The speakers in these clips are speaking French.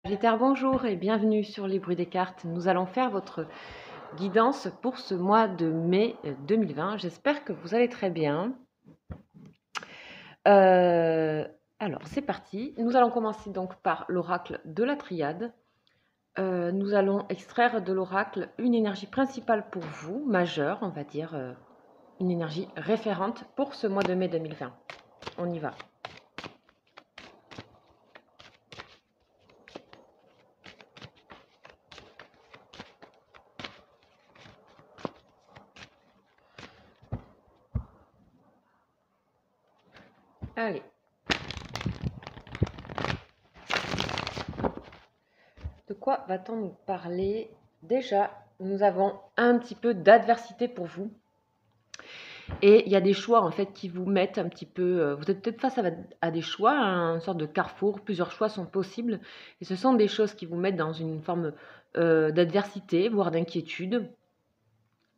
Sagittaire, bonjour et bienvenue sur les bruits des cartes. Nous allons faire votre guidance pour ce mois de mai 2020. J'espère que vous allez très bien. Alors, c'est parti. Nous allons commencer donc par l'oracle de la triade. Nous allons extraire de l'oracle une énergie principale pour vous, majeure, on va dire, une énergie référente pour ce mois de mai 2020. On y va. Allez. De quoi va-t-on nous parler? Déjà, nous avons un petit peu d'adversité pour vous. Et il y a des choix en fait qui vous mettent un petit peu. Vous êtes peut-être face à des choix, hein, une sorte de carrefour. Plusieurs choix sont possibles. Et ce sont des choses qui vous mettent dans une forme d'adversité, voire d'inquiétude,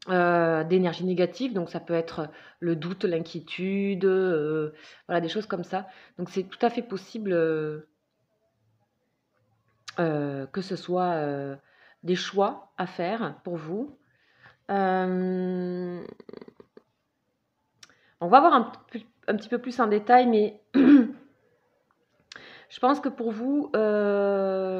d'énergie négative. Donc ça peut être le doute, l'inquiétude, voilà, des choses comme ça. Donc c'est tout à fait possible que ce soit des choix à faire pour vous. On va voir un petit peu plus en détail, mais je pense que pour vous,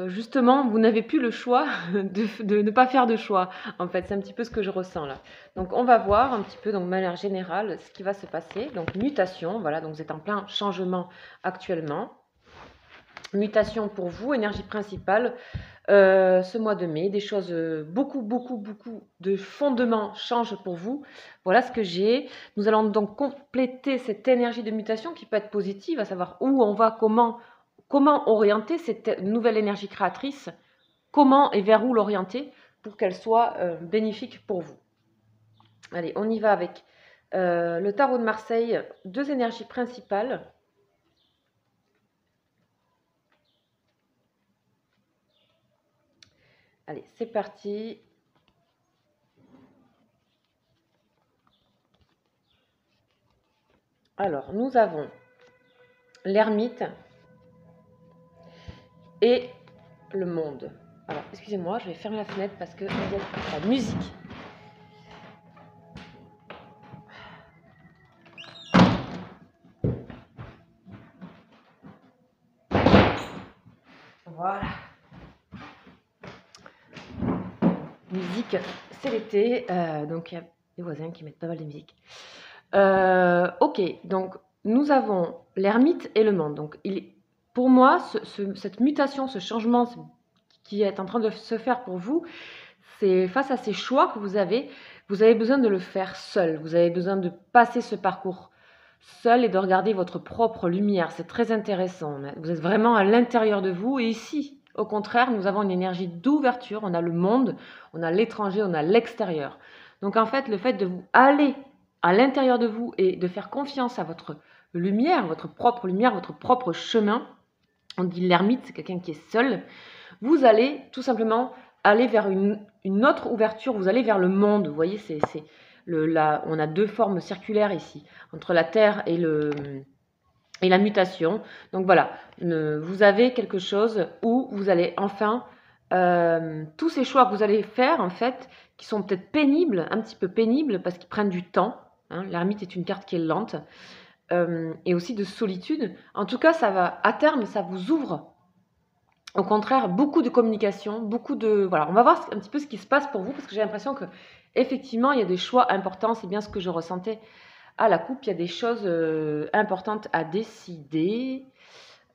justement, vous n'avez plus le choix de ne pas faire de choix. En fait, c'est un petit peu ce que je ressens là. Donc, on va voir un petit peu, donc, de manière générale, ce qui va se passer. Donc, mutation, voilà, donc vous êtes en plein changement actuellement. Mutation pour vous, énergie principale, ce mois de mai, des choses, beaucoup de fondements changent pour vous. Voilà ce que j'ai. Nous allons donc compléter cette énergie de mutation qui peut être positive, à savoir où on va, comment orienter cette nouvelle énergie créatrice, comment et vers où l'orienter pour qu'elle soit bénéfique pour vous. Allez, on y va avec le tarot de Marseille, deux énergies principales. Allez, c'est parti. Alors, nous avons l'ermite et le monde. Alors, excusez-moi, je vais fermer la fenêtre parce que il y a la musique. Voilà. Musique, c'est l'été, donc il y a des voisins qui mettent pas mal de musique. Ok, donc nous avons l'ermite et le monde. Donc, pour moi, cette mutation, ce changement qui est en train de se faire pour vous, c'est face à ces choix que vous avez besoin de le faire seul. Vous avez besoin de passer ce parcours seul et de regarder votre propre lumière. C'est très intéressant. Vous êtes vraiment à l'intérieur de vous. Et ici, au contraire, nous avons une énergie d'ouverture. On a le monde, on a l'étranger, on a l'extérieur. Donc en fait, le fait de vous aller à l'intérieur de vous et de faire confiance à votre lumière, votre propre chemin, on dit l'ermite, c'est quelqu'un qui est seul, vous allez tout simplement aller vers une autre ouverture, vous allez vers le monde. Vous voyez, on a deux formes circulaires ici, entre la Terre et la mutation. Donc voilà, vous avez quelque chose où vous allez enfin, tous ces choix que vous allez faire, en fait, qui sont peut-être pénibles, un petit peu pénibles, parce qu'ils prennent du temps. Hein, l'ermite est une carte qui est lente, et aussi de solitude. En tout cas, ça va, à terme, ça vous ouvre au contraire, beaucoup de communication, voilà, on va voir un petit peu ce qui se passe pour vous, parce que j'ai l'impression que effectivement, il y a des choix importants, c'est bien ce que je ressentais à la coupe, il y a des choses importantes à décider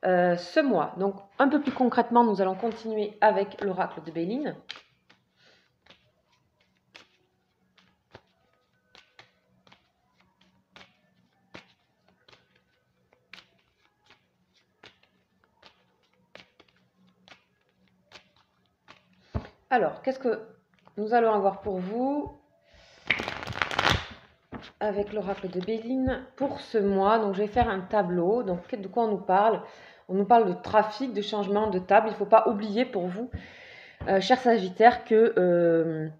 ce mois. Donc, un peu plus concrètement, nous allons continuer avec l'oracle de Béline. Alors, qu'est-ce que nous allons avoir pour vous avec l'oracle de Béline pour ce mois? Donc, je vais faire un tableau. Donc, de quoi on nous parle? On nous parle de trafic, de changement de table. Il ne faut pas oublier pour vous, cher Sagittaire, que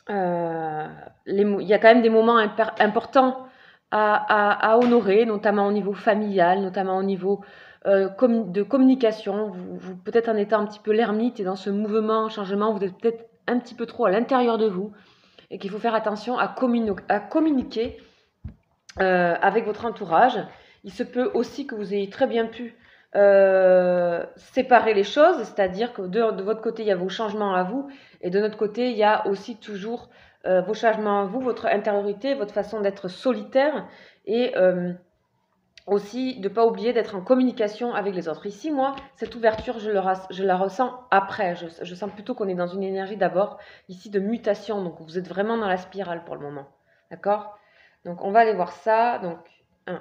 il y a quand même des moments importants à honorer, notamment au niveau familial, notamment au niveau de communication. Vous peut-être en étant un petit peu l'ermite et dans ce mouvement, changement, vous êtes peut-être un petit peu trop à l'intérieur de vous et qu'il faut faire attention à communiquer avec votre entourage. Il se peut aussi que vous ayez très bien pu séparer les choses, c'est-à-dire que de votre côté, il y a vos changements à vous, et de notre côté, il y a aussi toujours vos changements à vous, votre intériorité, votre façon d'être solitaire, et aussi de ne pas oublier d'être en communication avec les autres. Ici, moi, cette ouverture, je la ressens après. Je sens plutôt qu'on est dans une énergie d'abord, ici, de mutation, donc vous êtes vraiment dans la spirale pour le moment. D'accord? Donc, on va aller voir ça. Donc, 1,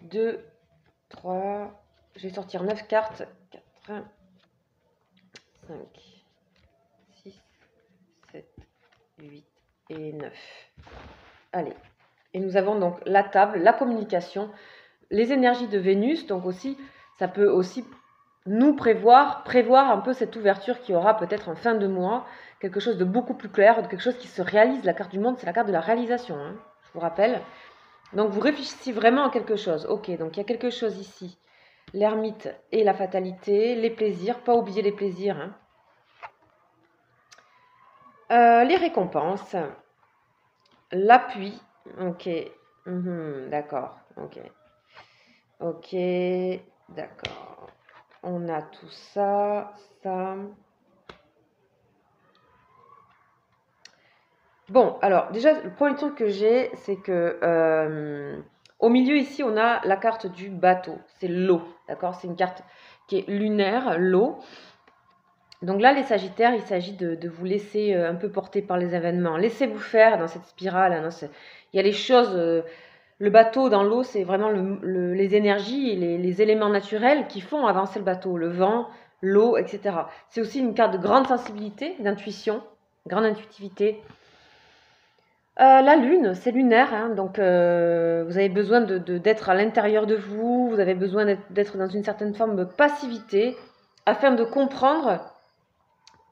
2, 3, je vais sortir 9 cartes. 4, 5, 6, 7, 8 et 9. Allez. Et nous avons donc la table, la communication, les énergies de Vénus. Donc aussi, ça peut aussi nous prévoir un peu cette ouverture qui aura peut-être en fin de mois, quelque chose de beaucoup plus clair, quelque chose qui se réalise. La carte du monde, c'est la carte de la réalisation, hein, je vous rappelle. Donc vous réfléchissez vraiment à quelque chose. Ok, donc il y a quelque chose ici. L'ermite et la fatalité, les plaisirs, pas oublier les plaisirs. Hein. Les récompenses, l'appui, ok, d'accord, ok, d'accord. On a tout ça, ça. Bon, alors déjà, le premier truc que j'ai, c'est que au milieu ici, on a la carte du bateau. C'est l'eau, d'accord? C'est une carte qui est lunaire, l'eau. Donc là, les Sagittaires, il s'agit de vous laisser un peu porter par les événements. Laissez-vous faire dans cette spirale. Hein, il y a les choses... le bateau dans l'eau, c'est vraiment les énergies et les éléments naturels qui font avancer le bateau. Le vent, l'eau, etc. C'est aussi une carte de grande sensibilité, d'intuition, grande intuitivité. La lune, c'est lunaire, hein, donc vous avez besoin d'être à l'intérieur de vous, vous avez besoin d'être dans une certaine forme de passivité afin de comprendre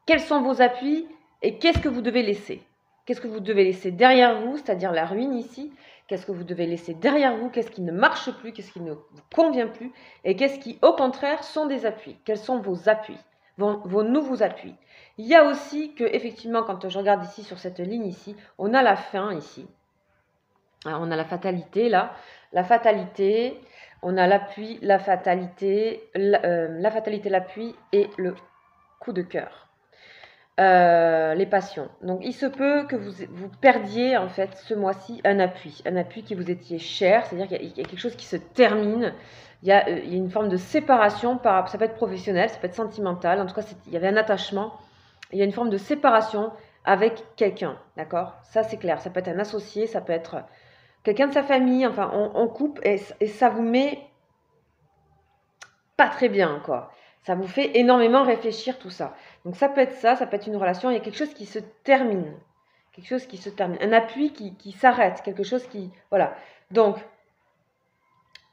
quels sont vos appuis et qu'est-ce que vous devez laisser. Qu'est-ce que vous devez laisser derrière vous, c'est-à-dire la ruine ici. Qu'est-ce que vous devez laisser derrière vous, qu'est-ce qui ne marche plus, qu'est-ce qui ne vous convient plus et qu'est-ce qui, au contraire, sont des appuis. Quels sont vos appuis, vos nouveaux appuis. Il y a aussi que, effectivement, quand je regarde ici sur cette ligne ici, on a la fin ici. Alors, on a la fatalité là, la fatalité, on a l'appui, la fatalité, l'appui et le coup de cœur. Les passions. Donc, il se peut que vous perdiez en fait ce mois-ci un appui qui vous étiez cher, c'est-à-dire qu'il y a quelque chose qui se termine. Il y a une forme de séparation, ça peut être professionnel, ça peut être sentimental. En tout cas, il y avait un attachement. Il y a une forme de séparation avec quelqu'un, d'accord? Ça, c'est clair. Ça peut être un associé, ça peut être quelqu'un de sa famille. Enfin, on coupe et ça vous met pas très bien, quoi. Ça vous fait énormément réfléchir tout ça. Donc ça peut être ça peut être une relation, il y a quelque chose qui se termine. Quelque chose qui se termine. Un appui qui s'arrête, quelque chose qui... Voilà. Donc,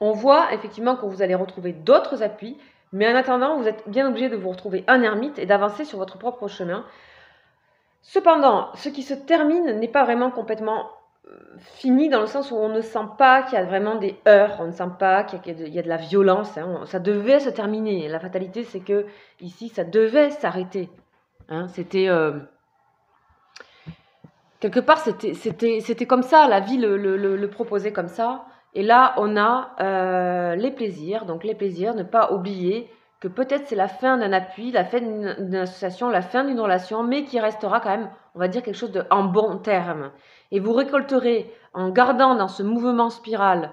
on voit effectivement que vous allez retrouver d'autres appuis, mais en attendant, vous êtes bien obligé de vous retrouver un ermite et d'avancer sur votre propre chemin. Cependant, ce qui se termine n'est pas vraiment complètement fini dans le sens où on ne sent pas qu'il y a vraiment des heurts, on ne sent pas qu'il y a de la violence. Hein, ça devait se terminer. La fatalité, c'est que ici, ça devait s'arrêter. Hein, c'était quelque part, c'était comme ça. La vie le proposait comme ça. Et là, on a les plaisirs. Donc les plaisirs, ne pas oublier que peut-être c'est la fin d'un appui, la fin d'une association, la fin d'une relation, mais qui restera quand même, on va dire, quelque chose en bon terme. Et vous récolterez, en gardant dans ce mouvement spiral,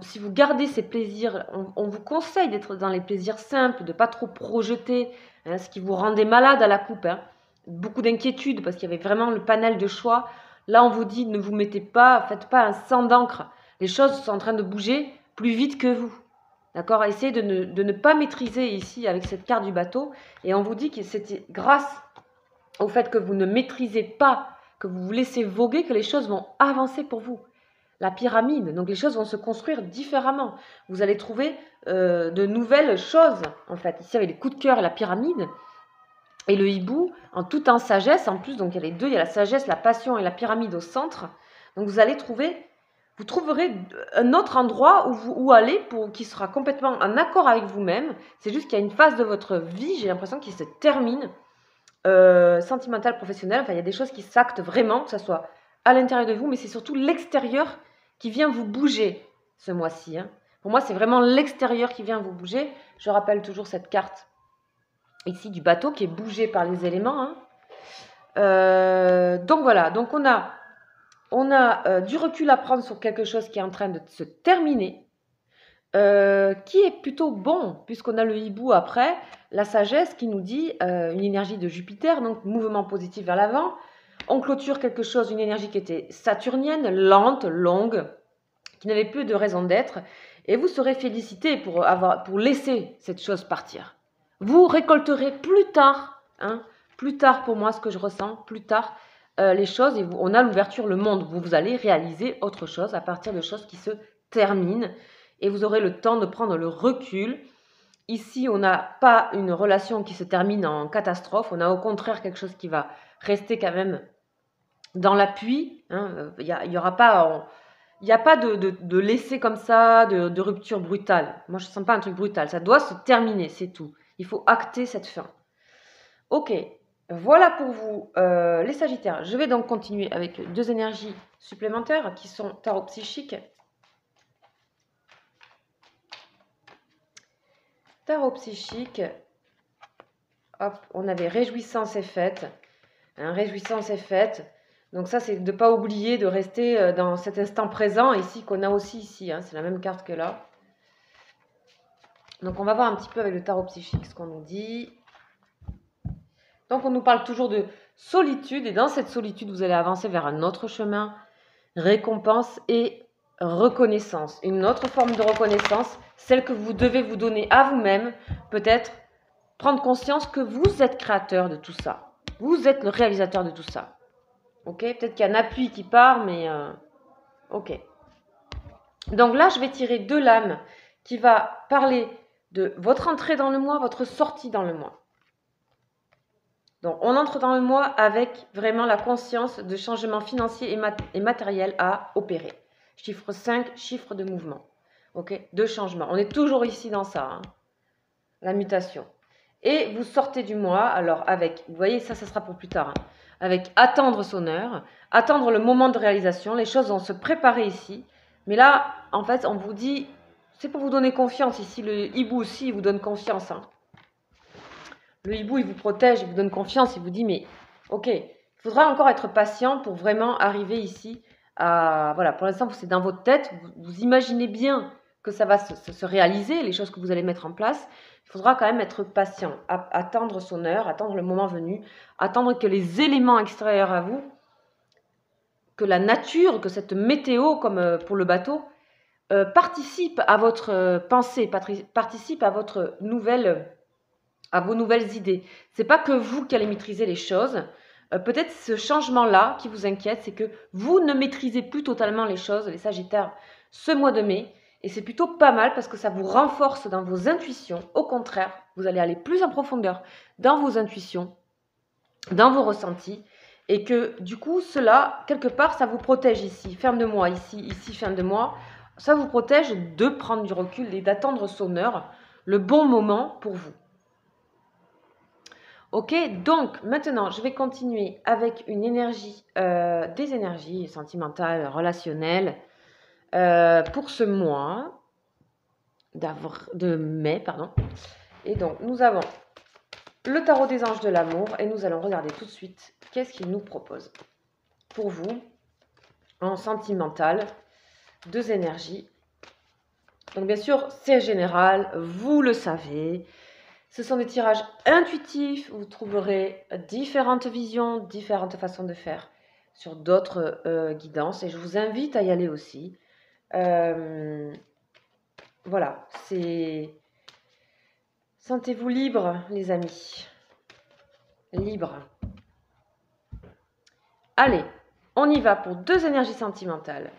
si vous gardez ces plaisirs, on vous conseille d'être dans les plaisirs simples, de ne pas trop projeter, hein, ce qui vous rendait malade à la coupe. Hein. Beaucoup d'inquiétude, parce qu'il y avait vraiment le panel de choix. Là, on vous dit, ne vous mettez pas, faites pas un sang d'encre. Les choses sont en train de bouger plus vite que vous. D'accord? Essayez de ne pas maîtriser ici avec cette carte du bateau. Et on vous dit que c'était grâce au fait que vous ne maîtrisez pas, que vous vous laissez voguer, que les choses vont avancer pour vous. La pyramide, donc les choses vont se construire différemment. Vous allez trouver de nouvelles choses, en fait. Ici, avec les coups de cœur et la pyramide, et le hibou, tout en sagesse, en plus, donc il y a les deux, il y a la sagesse, la passion et la pyramide au centre. Donc vous allez trouver vous trouverez un autre endroit où aller qui sera complètement en accord avec vous-même. C'est juste qu'il y a une phase de votre vie, j'ai l'impression, qui se termine, sentimentale, professionnelle. Enfin, il y a des choses qui s'actent vraiment, que ce soit à l'intérieur de vous, mais c'est surtout l'extérieur qui vient vous bouger ce mois-ci. Hein. Pour moi, c'est vraiment l'extérieur qui vient vous bouger. Je rappelle toujours cette carte ici du bateau qui est bougé par les éléments. Hein. Donc voilà, donc on a du recul à prendre sur quelque chose qui est en train de se terminer, qui est plutôt bon, puisqu'on a le hibou après, la sagesse qui nous dit une énergie de Jupiter, donc mouvement positif vers l'avant. On clôture quelque chose, une énergie qui était saturnienne, lente, longue, qui n'avait plus de raison d'être, et vous serez félicité pour laisser cette chose partir. Vous récolterez plus tard, hein, plus tard pour moi ce que je ressens, plus tard les choses, et on a l'ouverture, le monde, vous allez réaliser autre chose à partir de choses qui se terminent, et vous aurez le temps de prendre le recul. Ici, on n'a pas une relation qui se termine en catastrophe, on a au contraire quelque chose qui va rester quand même dans l'appui. Hein, il n'y aura pas... Il n'y a pas de laisser comme ça, de rupture brutale. Moi, je ne sens pas un truc brutal. Ça doit se terminer, c'est tout. Il faut acter cette fin. Ok, voilà pour vous les Sagittaires. Je vais donc continuer avec 2 énergies supplémentaires qui sont tarot psychique. Tarot psychique. Hop, on avait réjouissance et fête. Hein, réjouissance et fête. Donc ça, c'est de ne pas oublier de rester dans cet instant présent, ici, qu'on a aussi ici. Hein, c'est la même carte que là. Donc on va voir un petit peu avec le tarot psychique ce qu'on nous dit. Donc on nous parle toujours de solitude, et dans cette solitude, vous allez avancer vers un autre chemin, récompense et reconnaissance. Une autre forme de reconnaissance, celle que vous devez vous donner à vous-même, peut-être prendre conscience que vous êtes créateur de tout ça. Vous êtes le réalisateur de tout ça. Ok, peut-être qu'il y a un appui qui part, mais ok. Donc là, je vais tirer 2 lames qui va parler de votre entrée dans le mois, votre sortie dans le mois. Donc, on entre dans le mois avec vraiment la conscience de changements financiers et matériels à opérer. Chiffre 5, chiffre de mouvement. Ok, de changement. On est toujours ici dans ça, hein, la mutation. Et vous sortez du mois, alors avec, vous voyez, ça sera pour plus tard, hein, avec attendre son heure, attendre le moment de réalisation, les choses vont se préparer ici. Mais là, en fait, on vous dit, c'est pour vous donner confiance ici, le hibou aussi, il vous donne confiance. Hein. Le hibou, il vous protège, il vous donne confiance, il vous dit, mais ok, il faudra encore être patient pour vraiment arriver ici à... Voilà, pour l'instant, c'est dans votre tête, vous imaginez bien que ça va se réaliser, les choses que vous allez mettre en place. Il faudra quand même être patient, attendre son heure, attendre le moment venu, attendre que les éléments extérieurs à vous, que la nature, que cette météo, comme pour le bateau, participe à votre pensée, participe à votre à vos nouvelles idées. C'est pas que vous qui allez maîtriser les choses. Peut-être ce changement-là qui vous inquiète, c'est que vous ne maîtrisez plus totalement les choses, les Sagittaires, ce mois de mai. Et c'est plutôt pas mal parce que ça vous renforce dans vos intuitions. Au contraire, vous allez aller plus en profondeur dans vos intuitions, dans vos ressentis. Et que du coup, cela, quelque part, ça vous protège ici. Ferme de mois, ici, ferme de mois. Ça vous protège de prendre du recul et d'attendre son heure, le bon moment pour vous. Ok, donc maintenant, je vais continuer avec une énergie, des énergies sentimentales, relationnelles, pour ce mois de mai, pardon. Et donc, nous avons le tarot des anges de l'amour et nous allons regarder tout de suite qu'est-ce qu'il nous propose. Pour vous, en sentimental, 2 énergies. Donc, bien sûr, c'est général, vous le savez. Ce sont des tirages intuitifs, vous trouverez différentes visions, différentes façons de faire sur d'autres guidances et je vous invite à y aller aussi. Voilà, sentez-vous libre les amis, libre. Allez, on y va pour 2 énergies sentimentales.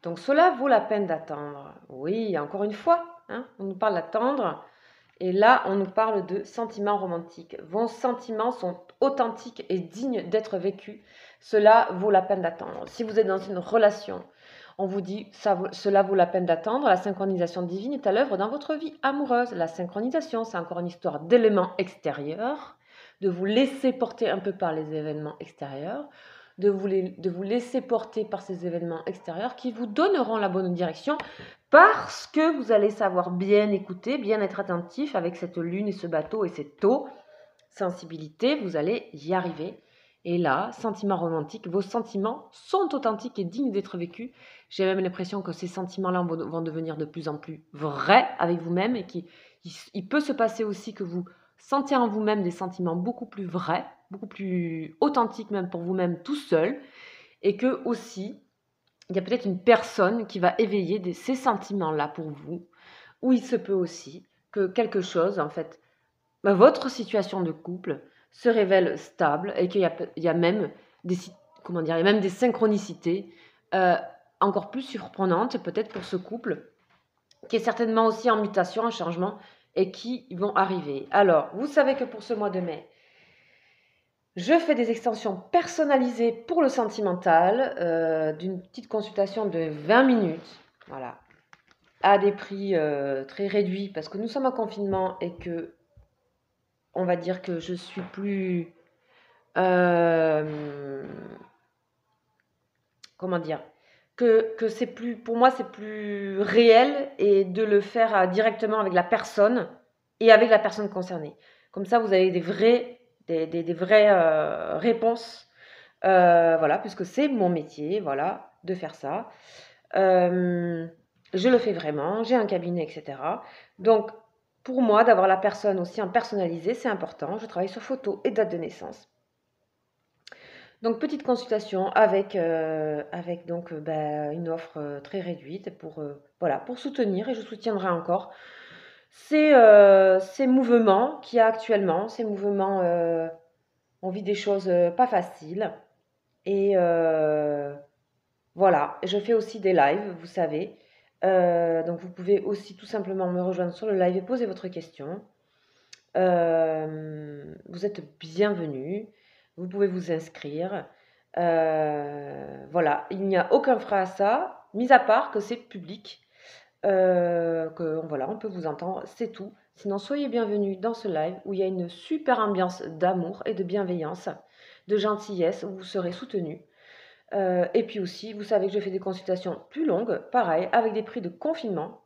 Donc cela vaut la peine d'attendre. Oui, encore une fois, hein, on nous parle d'attendre. Et là, on nous parle de sentiments romantiques. Vos sentiments sont authentiques et dignes d'être vécus. Cela vaut la peine d'attendre. Si vous êtes dans une relation, on vous dit cela vaut la peine d'attendre. La synchronisation divine est à l'œuvre dans votre vie amoureuse. La synchronisation, c'est encore une histoire d'éléments extérieurs, de vous laisser porter un peu par les événements extérieurs, de vous laisser porter par ces événements extérieurs qui vous donneront la bonne direction parce que vous allez savoir bien écouter, bien être attentif avec cette lune et ce bateau et cette eau. Sensibilité, vous allez y arriver. Et là, sentiments romantiques, vos sentiments sont authentiques et dignes d'être vécus. J'ai même l'impression que ces sentiments-là vont devenir de plus en plus vrais avec vous-même et qu'il peut se passer aussi que vous sentez en vous-même des sentiments beaucoup plus vrais, beaucoup plus authentiques même pour vous-même tout seul, et que aussi il y a peut-être une personne qui va éveiller ces sentiments-là pour vous, ou il se peut aussi que quelque chose, en fait, votre situation de couple se révèle stable et qu'il y a même des, comment dire, il y a même des synchronicités encore plus surprenantes peut-être pour ce couple, qui est certainement aussi en mutation, en changement, et qui vont arriver. Alors, vous savez que pour ce mois de mai, je fais des extensions personnalisées pour le sentimental, d'une petite consultation de 20 minutes, voilà, à des prix très réduits parce que nous sommes en confinement et que, on va dire que je suis plus, comment dire, que c'est plus, pour moi c'est plus réel et de le faire directement avec la personne et avec la personne concernée. Comme ça, vous avez des vraies réponses. Voilà, puisque c'est mon métier, voilà, de faire ça. Je le fais vraiment, j'ai un cabinet, etc. Donc, pour moi, d'avoir la personne aussi en personnalisé, c'est important. Je travaille sur photo et date de naissance. Donc, petite consultation avec donc une offre très réduite pour, voilà, pour soutenir, et je soutiendrai encore ces mouvements qu'il y a actuellement. Ces mouvements, on vit des choses pas faciles. Et voilà, je fais aussi des lives, vous savez. Donc vous pouvez aussi tout simplement me rejoindre sur le live et poser votre question. Vous êtes bienvenus. Vous pouvez vous inscrire. Voilà, il n'y a aucun frais à ça, mis à part que c'est public. Que voilà, on peut vous entendre, c'est tout. Sinon, soyez bienvenus dans ce live où il y a une super ambiance d'amour et de bienveillance, de gentillesse, où vous serez soutenus. Et puis aussi, vous savez que je fais des consultations plus longues, pareil, avec des prix de confinement,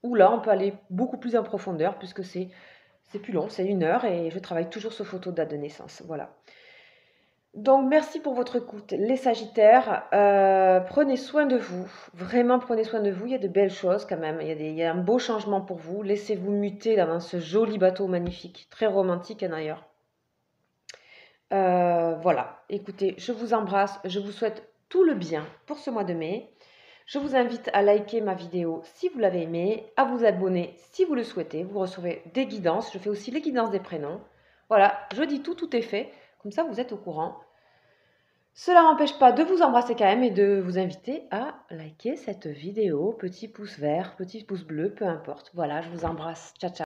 où là, on peut aller beaucoup plus en profondeur, puisque c'est plus long, c'est 1 heure, et je travaille toujours sur photo de date de naissance. Voilà. Donc, merci pour votre écoute. Les Sagittaires, prenez soin de vous. Vraiment, prenez soin de vous. Il y a de belles choses quand même. Il y a un beau changement pour vous. Laissez-vous muter dans ce joli bateau magnifique, très romantique d'ailleurs. Voilà, écoutez, je vous embrasse, je vous souhaite tout le bien pour ce mois de mai. Je vous invite à liker ma vidéo si vous l'avez aimée, à vous abonner si vous le souhaitez. Vous recevez des guidances, je fais aussi les guidances des prénoms. Voilà, je dis tout, tout est fait, comme ça vous êtes au courant. Cela n'empêche pas de vous embrasser quand même et de vous inviter à liker cette vidéo. Petit pouce vert, petit pouce bleu, peu importe. Voilà, je vous embrasse. Ciao, ciao.